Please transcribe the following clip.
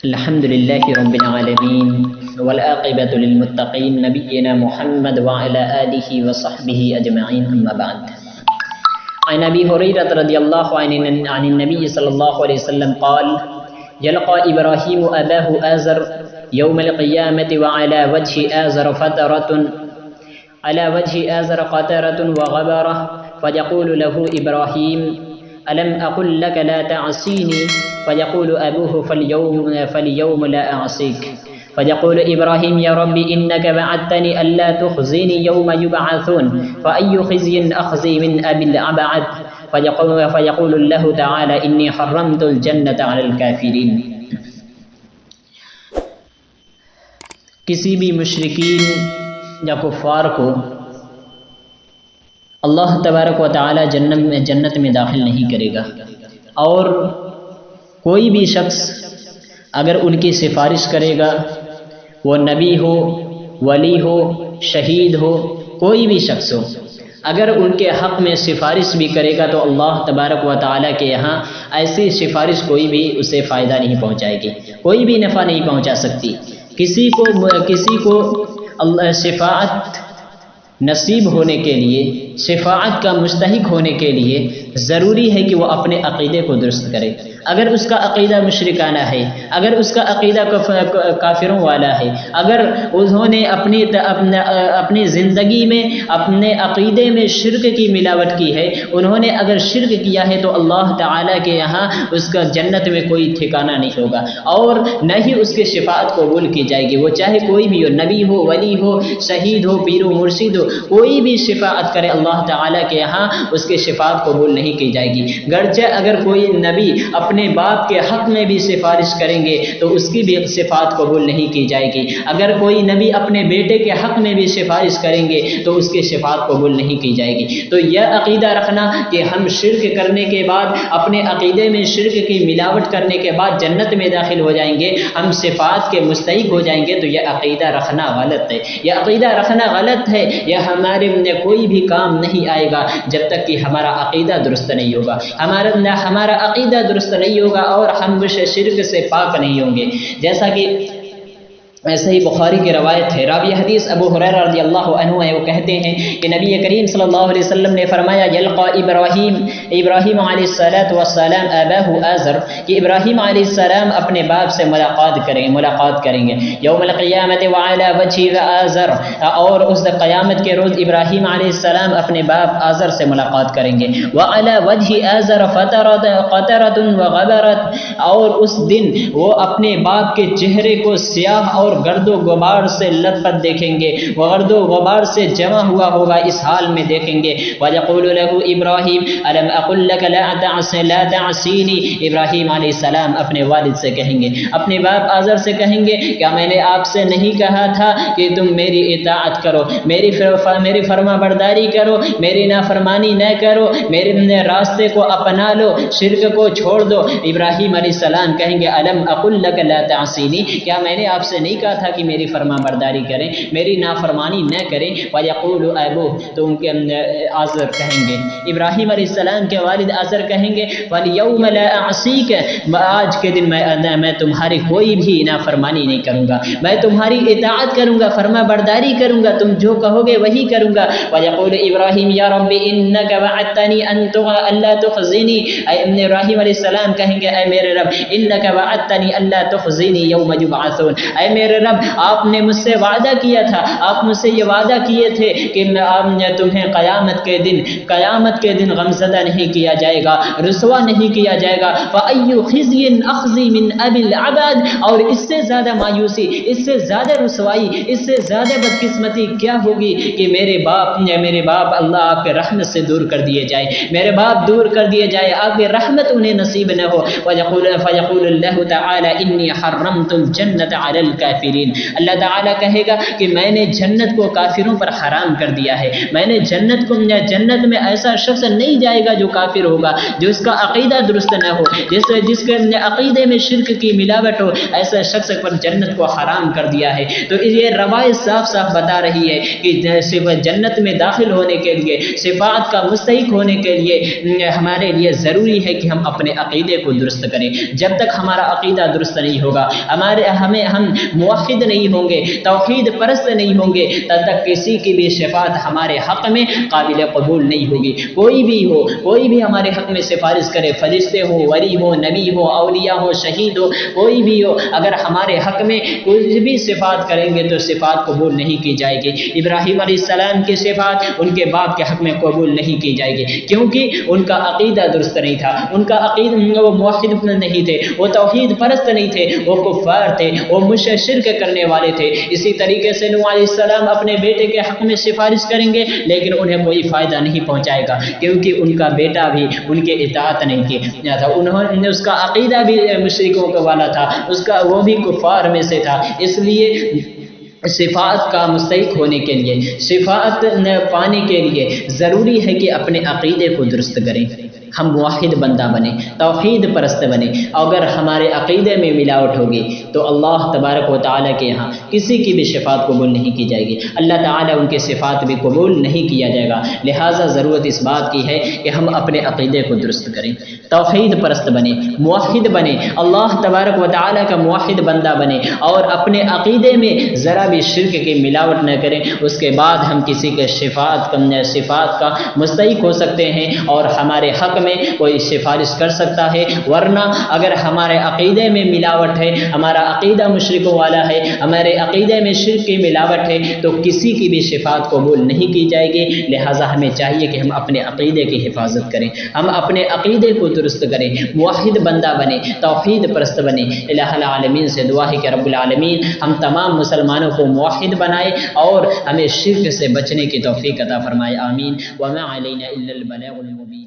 الحمد للہ رب العالمین والعاقبۃ للمتقین نبینا محمد وعلی آلہ وصحبہ اجمعین اما بعد عن ابی ہریرہ رضی اللہ عنہ عن النبی صلی اللہ علیہ وسلم قال یلقى ابراہیم اباہ آزر یوم القیامة وعلى وجه آزر قطرة وغبرة فيقول له إبراهيم ألم أقل لك لا تعصيني فيقول أبوه فاليوم لا أعصيك فيقول إبراهيم يا رب إنك وعدتني ألا تخزيني يوم يبعثون فأي خزي أخزي من أبي الأبعد فيقول الله تعالى إني حرمت الجنة على الكافرين. کسی بھی مشرکین یا کفار کو اللہ تبارک و تعالی جنت میں داخل نہیں کرے گا، اور کوئی بھی شخص اگر ان کی سفارش کرے گا، وہ نبی ہو، ولی ہو، شہید ہو، کوئی بھی شخص ہو، اگر ان کے حق میں سفارش بھی کرے گا تو اللہ تبارک و تعالی کے یہاں ایسی سفارش کوئی بھی اسے فائدہ نہیں پہنچائے گی، کوئی بھی نفع نہیں پہنچا سکتی. کسی کو اللہ شفاعت نصیب ہونے کے لیے، شفاعت کا مستحق ہونے کے لیے ضروری ہے کہ وہ اپنے عقیدے کو درست کرے. اگر اس کا عقیدہ مشرکانہ ہے، اگر اس کا عقیدہ کافروں والا ہے، اگر انہوں نے اپنی زندگی میں اپنے عقیدے میں شرک کی ملاوٹ کی ہے، انہوں نے اگر شرک کیا ہے تو اللہ تعالیٰ کے یہاں اس کا جنت میں کوئی ٹھکانہ نہیں ہوگا، اور نہ ہی اس کے شفاعت قبول کی جائے گی. وہ چاہے کوئی بھی ہو، نبی ہو، ولی ہو، شہید ہو، پیر و مرشد ہو، کوئی بھی شفاعت کرے اللہ تعالیٰ کے یہاں اس کے شفاعت قبول نہیں کی جائے گی. گرچہ اگر کوئی نبی اپنے باپ کے حق میں بھی سفارش کریں گے تو اس کی بھی شفاعت قبول نہیں کی جائے گی. اگر کوئی نبی اپنے بیٹے کے حق میں بھی سفارش کریں گے تو اس کی شفاعت قبول نہیں کی جائے گی. تو یہ عقیدہ رکھنا کہ ہم شرک کرنے کے بعد، اپنے عقیدے میں شرک کی ملاوٹ کرنے کے بعد جنت میں داخل ہو جائیں گے، ہم شفاعت کے مستحق ہو جائیں گے، تو یہ عقیدہ رکھنا غلط ہے. یہ عقیدہ رکھنا غلط ہے، یہ ہمارے کوئی بھی کام نہیں آئے گا جب تک کہ ہمارا عقیدہ درست نہیں ہوگا. ہمارا عقیدہ درست نہیں ہوگا اور ہم شرک سے پاک نہیں ہوں گے. جیسا کہ ایسے ہی بخاری کی روایت ہے، راوی حدیث ابو ہریرہ رضی اللہ عنہ ہے، وہ کہتے ہیں کہ نبی کریم صلی اللہ علیہ وسلم نے فرمایا یلقى ابراہیم علیہ السلام اباہ آزر، کہ ابراہیم علیہ السلام اپنے باپ سے ملاقات کریں گے یوم القیامت وعلی وجہ آزر، اور اس قیامت کے روز ابراہیم علیہ السلام اپنے باپ آزر سے ملاقات کریں گے. وعلی وجہ آزر قطرة وغبرة، اور اس دن وہ اپنے باپ کے چہرے کو سیاہ اور گرد و غبار سے لطپت دیکھیں گے، وہ گرد و غبار سے جمع ہوا ہوگا اس حال میں دیکھیں گے. وَيَقُولُ لَهُ إِبْرَاهِيمُ أَلَمْ أَقُلْ لَكَ لَا تَعْصِينِي، ابراہیم علیہ السلام اپنے والد سے کہیں گے، اپنے باپ آزر سے کہیں گے، کیا میں نے آپ سے نہیں کہا تھا کہ تم میری اطاعت کرو، میری فرما برداری کرو، میری نافرمانی نہ کرو، میرے راستے کو اپنا لو، شرک کو چھوڑ دو. ابراہیم علیہ السلام کہیں گے أَلَمْ أَقُلْ لَكَ لَا تَعْصِينِي، کیا میں نے آپ سے نہیں کہا تھا کہ میری فرما برداری کریں، میری نافرمانی نہ کریں. وَيَقُولُ أَبُوهُ، تو ان کے آزر کہیں گے، ابراہیم علیہ السلام کے والد آزر کہیں گے وَالْيَوْمَ لَا أَعْصِيكَ، آج کے دن میں تمہاری کوئی بھی نافرمانی نہیں کروں گا، میں تمہاری اطاعت کروں گا، فرما برداری کروں گا، تم جو کہو گے وہی کروں گا. وَيَقُولُ إِبْرَاهِيمُ يَا رَبِّ إِنَّكَ وَعَدتَّنِي أَلَّا تُخْزِنِي، ابراہیم علیہ السلام کہیں گے اے میرے رب إِنَّكَ وَعَدتَّنِي أَلَّا تُخْزِنِي يَوْمَ يُبْعَثُونَ، اے میرے رب آپ نے مجھ سے وعدہ کیا تھا، آپ مجھ سے یہ وعدہ کیے تھے کہ تمہیں قیامت کے دن غمزدہ نہیں کیا جائے گا، رسوا نہیں کیا جائے گا. فَأَيُّ خِزْيٍ أَخْزِي مِنْ أَبِي الْعَبَادِ، اور اس سے زیادہ مایوسی، اس سے زیادہ رسوائی، اس سے زیادہ بدقسمتی کیا ہوگی کہ میرے باپ اللہ آپ کے رحمت سے دور کر دیے جائے، میرے باپ دور کر دیے جائے، آپ کی رحمت انہیں نصیب نہ ہو. فَيَقُولُ اللَّهُ تَعَالَى إِنِّي حَرَّمْتُ الْجَنَّةَ عَلَى الْكَافِرِينَ، الکافرین۔ اللہ تعالیٰ کہے گا کہ میں نے جنت کو کافروں پر حرام کر دیا ہے، میں نے جنت میں ایسا شخص نہیں جائے گا جو کافر ہوگا، جو اس کا عقیدہ درست نہ ہو، جس کے عقیدے میں شرک کی ملاوٹ ہو، ایسا شخص پر جنت کو حرام کر دیا ہے۔ تو یہ روایت صاف صاف بتا رہی ہے کہ جنت میں داخل ہونے کے لیے، شفاعت کا مستحق ہونے کے لیے ہمارے لیے ضروری ہے کہ ہم اپنے عقیدے کو درست کریں۔ جب تک ہمارا عقیدہ درست نہیں ہوگا، ہم موحد نہیں ہوں گے، توحید پرست نہیں ہوں گے، تب تک کسی کی بھی شفاعت ہمارے حق میں قابل قبول نہیں ہوگی۔ کوئی بھی ہمارے حق میں سفارش کرے، فرشتے ہو، ولی ہو، نبی ہو، اولیاء ہو، شہید ہو، کوئی بھی ہو، اگر ہمارے حق میں کوئی بھی صفات کریں گے تو صفات قبول نہیں کی جائے گی۔ ابراہیم علیہ السلام کی صفات ان کے باپ کے حق میں قبول نہیں کی جائے گی، کیونکہ ان کا عقیدہ درست نہیں تھا، ان کا عقیدہ، وہ موحد نہیں تھے، وہ توحید پرست نہیں تھے، وہ کفار تھے، وہ شرک کرنے والے تھے۔ اسی طریقے سے نوح علیہ السلام اپنے بیٹے کے حق میں سفارش کریں گے لیکن انہیں کوئی فائدہ نہیں پہنچائے گا، کیونکہ ان کا بیٹا بھی ان کے اطاعت نہیں کیا تھا، انہوں نے اس کا عقیدہ بھی مشرکوں کا والا تھا، وہ بھی کفار میں سے تھا۔ اس لیے صفات کا مستحق ہونے کے لیے، صفات پانے کے لیے ضروری ہے کہ اپنے عقیدے کو درست کریں، ہم موحد بندہ بنیں، توحید پرست بنیں۔ اگر ہمارے عقیدے میں ملاوٹ ہوگی تو اللہ تبارک و تعالیٰ کے یہاں کسی کی بھی شفاعت قبول نہیں کی جائے گی، اللہ تعالیٰ ان کے صفات بھی قبول نہیں کیا جائے گا۔ لہٰذا ضرورت اس بات کی ہے کہ ہم اپنے عقیدے کو درست کریں، توحید پرست بنیں، موحد بنیں، اللہ تبارک و تعالیٰ کا موحد بندہ بنیں، اور اپنے عقیدے میں ذرا بھی شرک کی ملاوٹ نہ کریں۔ اس کے بعد ہم کسی کے صفات کا مستحق ہو سکتے ہیں اور ہمارے حق میں کوئی سفارش کر سکتا ہے، ورنہ اگر ہمارے عقیدے میں ملاوٹ ہے، ہمارا عقیدہ مشرکوں والا ہے، ہمارے عقیدے میں شرک کی ملاوٹ ہے، تو کسی کی بھی شفاعت قبول نہیں کی جائے گی۔ لہٰذا ہمیں چاہیے کہ ہم اپنے عقیدے کی حفاظت کریں، ہم اپنے عقیدے کو درست کریں، موحد بندہ بنیں، توحید پرست بنیں۔ الہ العالمین سے دعا ہے کہ رب العالمین ہم تمام مسلمانوں کو موحد بنائے اور ہمیں شرک سے بچنے کی توفیق عطا فرمائے، آمین۔ وما علینا الا البلاغ المبین۔